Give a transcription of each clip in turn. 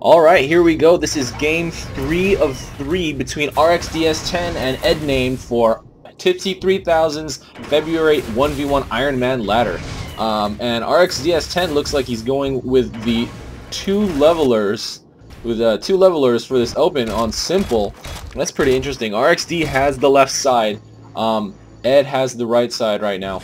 Alright, here we go. This is game 3 of 3 between RXDS10 and Eddnamed for Tipsy 3000's February 1v1 Iron Man ladder. And RXDS10 looks like he's going with the two levelers for this open on simple. That's pretty interesting. RXD has the left side. Ed has the right side right now.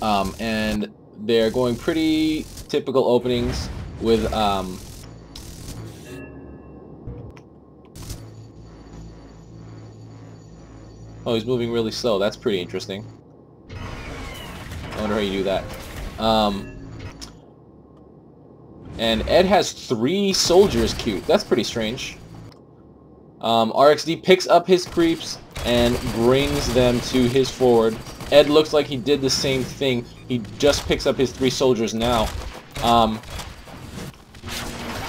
And they're going pretty typical openings with oh, he's moving really slow. That's pretty interesting. I wonder how you do that. And Ed has 3 soldiers queued. That's pretty strange. RXD picks up his creeps and brings them to his forward. Ed looks like he did the same thing. He just picks up his 3 soldiers now.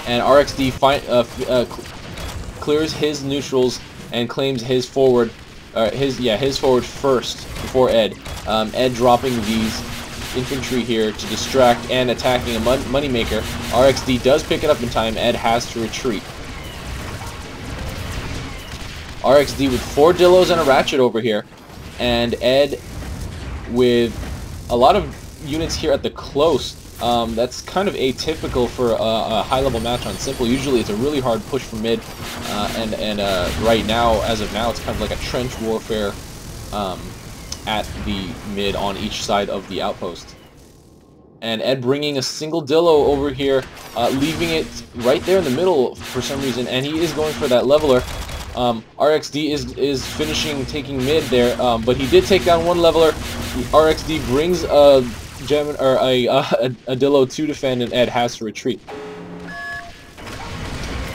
And RXD clears his neutrals and claims his forward. His forward first before Ed. Ed dropping these infantry here to distract and attacking a moneymaker. RXD does pick it up in time. Ed has to retreat. RXD with 4 Dillos and a Ratchet over here, and Ed with a lot of units here at the close. That's kind of atypical for a high-level match on simple. Usually it's a really hard push from mid, and right now, as of now, it's kind of like a trench warfare at the mid on each side of the outpost. And Ed bringing a single Dillo over here, leaving it right there in the middle for some reason, and he is going for that leveler. RXD is finishing taking mid there, but he did take down one leveler. RXD brings a Dillo to defend, and Ed has to retreat.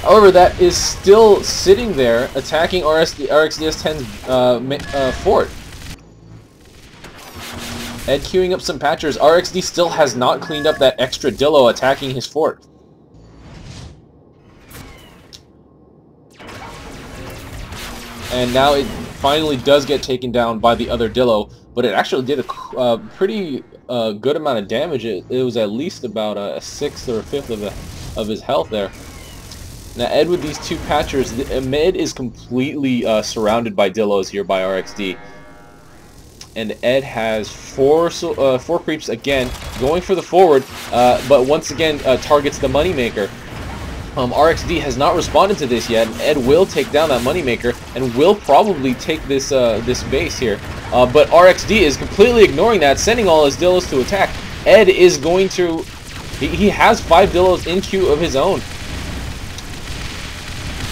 However, that is still sitting there, attacking RXDS10's fort. Ed queuing up some patchers. RXD still has not cleaned up that extra Dillo attacking his fort. And now it finally does get taken down by the other Dillo, but it actually did a pretty good amount of damage. It was at least about a 1/6 or a 1/5 of his health there. Now Ed with these 2 patchers, mid is completely surrounded by Dillos here by RXD. And Ed has 4 creeps again, going for the forward, but once again targets the moneymaker. RXD has not responded to this yet. Ed will take down that moneymaker and will probably take this this base here. But RXD is completely ignoring that, sending all his Dillos to attack. Ed is going to... He has 5 Dillos in queue of his own.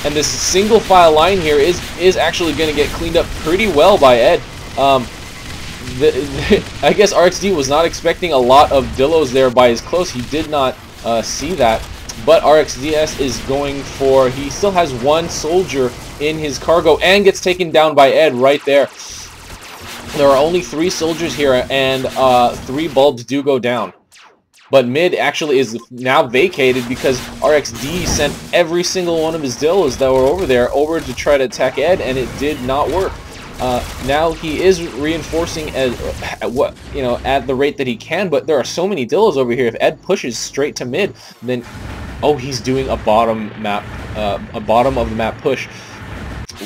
And this single file line here is actually going to get cleaned up pretty well by Ed. I guess RXD was not expecting a lot of Dillos there by his close. He did not see that. But RXDS is going for... He still has 1 soldier in his cargo and gets taken down by Ed right there. There are only 3 soldiers here, and 3 bulbs do go down. But mid actually is now vacated because RXD sent every single one of his Dillos that were over there over to try to attack Ed, and it did not work. Now he is reinforcing at the rate that he can, but there are so many Dillos over here. If Ed pushes straight to mid, then he's doing a bottom of the map push.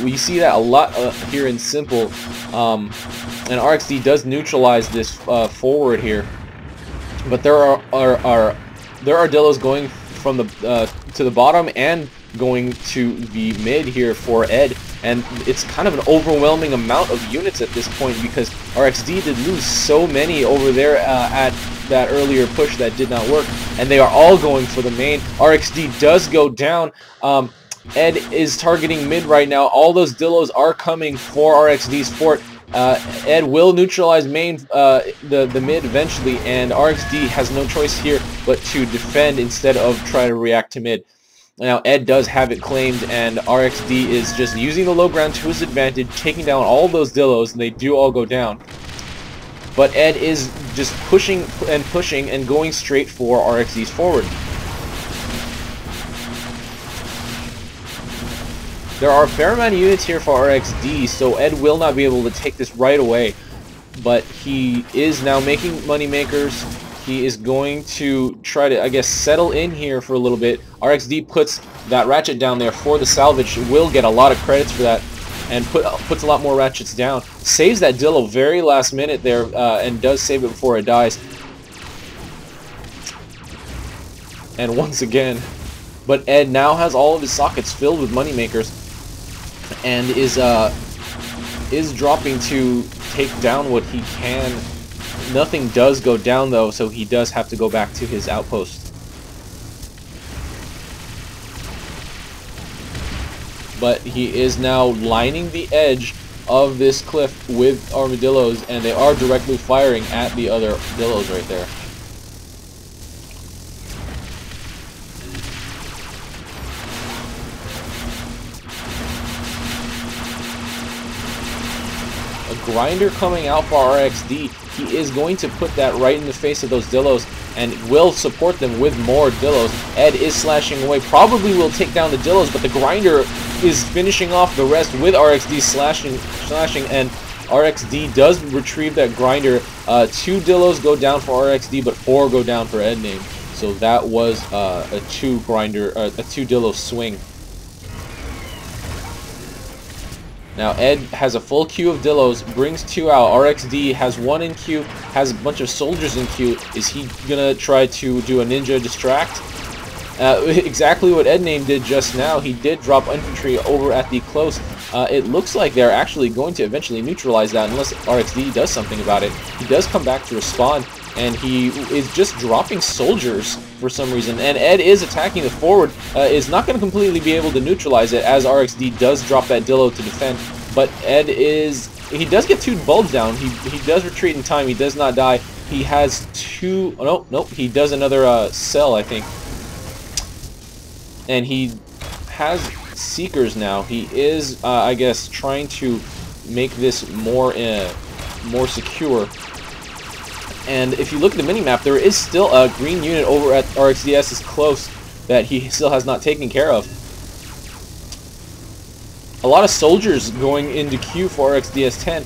We see that a lot here in simple, and RXD does neutralize this forward here. But there are Dillos going from the to the bottom and going to the mid here for Ed, and it's kind of an overwhelming amount of units at this point because RXD did lose so many over there at that earlier push that did not work, and they are all going for the main. RXD does go down. Ed is targeting mid right now. All those Dillos are coming for RXD's fort. Ed will neutralize main, the mid eventually, and RXD has no choice here but to defend instead of try to react to mid. Now Ed does have it claimed, and RXD is just using the low ground to his advantage, taking down all those Dillos, and they do all go down. But Ed is just pushing and pushing and going straight for RXD's forward. There are a fair amount of units here for RXD, so Ed will not be able to take this right away. But he is now making moneymakers. he is going to try to, I guess, settle in here for a little bit. RXD puts that ratchet down there for the salvage. Will get a lot of credits for that, and puts a lot more ratchets down. Saves that Dillo very last minute there, and does save it before it dies. And once again, but Ed now has all of his sockets filled with moneymakers, and is dropping to take down what he can. Nothing does go down though, so he does have to go back to his outpost. But he is now lining the edge of this cliff with armadillos, and they are directly firing at the other dillos right there. A grinder coming out for RXD. He is going to put that right in the face of those dillos and will support them with more dillos. Ed is slashing away, probably will take down the dillos, but the grinder is finishing off the rest with RXD slashing, and RXD does retrieve that grinder. 2 dillos go down for RXD, but 4 go down for Eddnamed. So that was a 2 dillo swing. Now Ed has a full queue of dillos, brings 2 out. RXD has 1 in queue, has a bunch of soldiers in queue. Is he gonna try to do a ninja distract? Exactly what Eddnamed did just now. He did drop infantry over at the close. It looks like they're actually going to eventually neutralize that unless RXD does something about it. He does come back to respond, and he is just dropping soldiers for some reason. And Ed is attacking the forward, is not going to completely be able to neutralize it as RXD does drop that dillo to defend. But Ed is, he does get 2 bulbs down. He does retreat in time. He does not die. He has 2, oh, nope, he does another cell, I think. And he has Seekers now. He is, I guess, trying to make this more secure. And if you look at the minimap, there is still a green unit over at RXDS's close that he still has not taken care of. A lot of soldiers going into queue for RXDS10.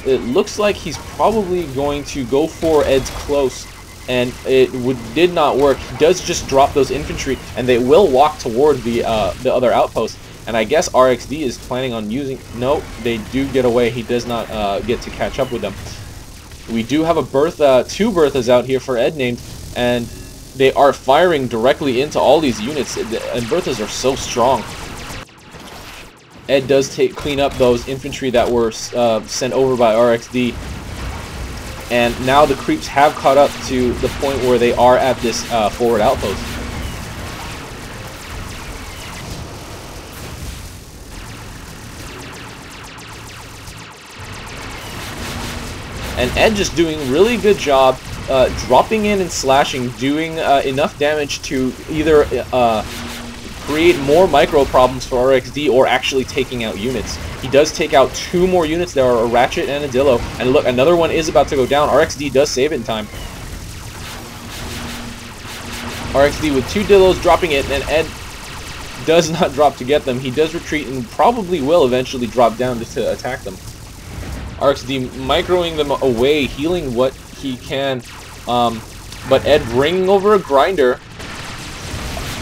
It looks like he's probably going to go for Ed's close, and it did not work. He does just drop those infantry, and they will walk toward the other outpost. And I guess RXD is planning on using... No, they do get away. He does not get to catch up with them. We do have a Bertha, 2 Berthas out here for Eddnamed, and they are firing directly into all these units, and Berthas are so strong. Ed does clean up those infantry that were sent over by RXD, and now the creeps have caught up to the point where they are at this forward outpost. And Ed just doing really good job dropping in and slashing, doing enough damage to either create more micro problems for RXD or actually taking out units. He does take out 2 more units. There are a Ratchet and a Dillo. And look, another one is about to go down. RXD does save it in time. RXD with 2 Dillos dropping it, and Ed does not drop to get them. He does retreat and probably will eventually drop down just to attack them. RXD microing them away, healing what he can, but Ed bringing over a grinder,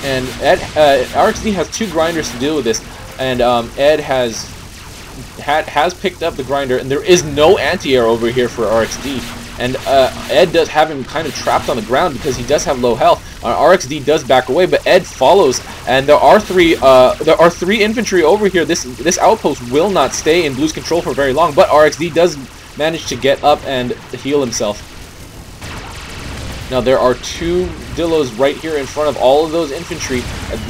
and RXD has 2 grinders to deal with this, and Ed has picked up the grinder, and there is no anti-air over here for RXD, and Ed does have him kind of trapped on the ground because he does have low health. RXD does back away, but Ed follows, and there are 3 infantry over here. This outpost will not stay in Blue's control for very long, but RXD does manage to get up and heal himself. Now there are 2 Dillos right here in front of all of those infantry,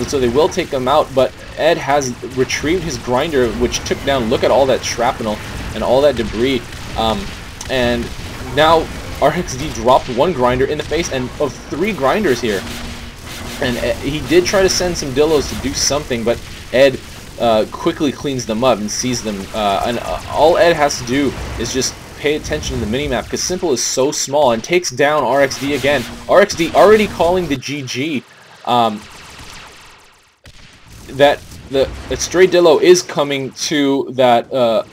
so they will take them out, but Ed has retrieved his grinder, which took down, look at all that shrapnel and all that debris, and now RXD dropped 1 grinder in the face and of 3 grinders here. And he did try to send some Dillos to do something, but Ed quickly cleans them up and sees them. And all Ed has to do is just pay attention to the minimap, because Simple is so small, and takes down RXD again. RXD already calling the GG. That the stray Dillo is coming to that... oh,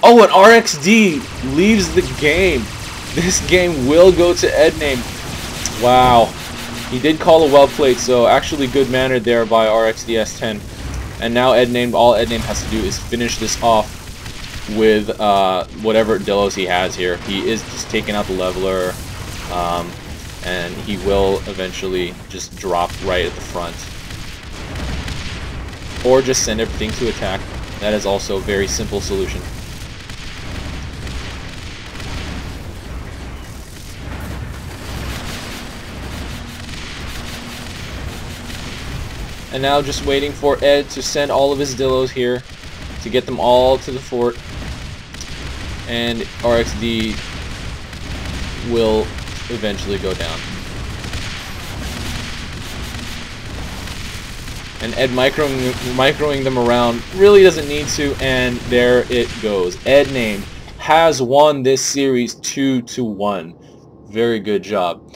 and RXD leaves the game. This game will go to Eddnamed. Wow. He did call a well played, so actually good manner there by RXDS10. And now Eddnamed, all Eddnamed has to do is finish this off with whatever Delos he has here. He is just taking out the leveler, and he will eventually just drop right at the front. Or just send everything to attack. That is also a very simple solution. And now just waiting for Ed to send all of his Dillos here to get them all to the fort. And RXD will eventually go down. And Ed microing them around really doesn't need to, and there it goes. Eddnamed has won this series 2-1. Very good job.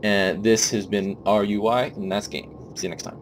And this has been RUI, and that's game. See you next time.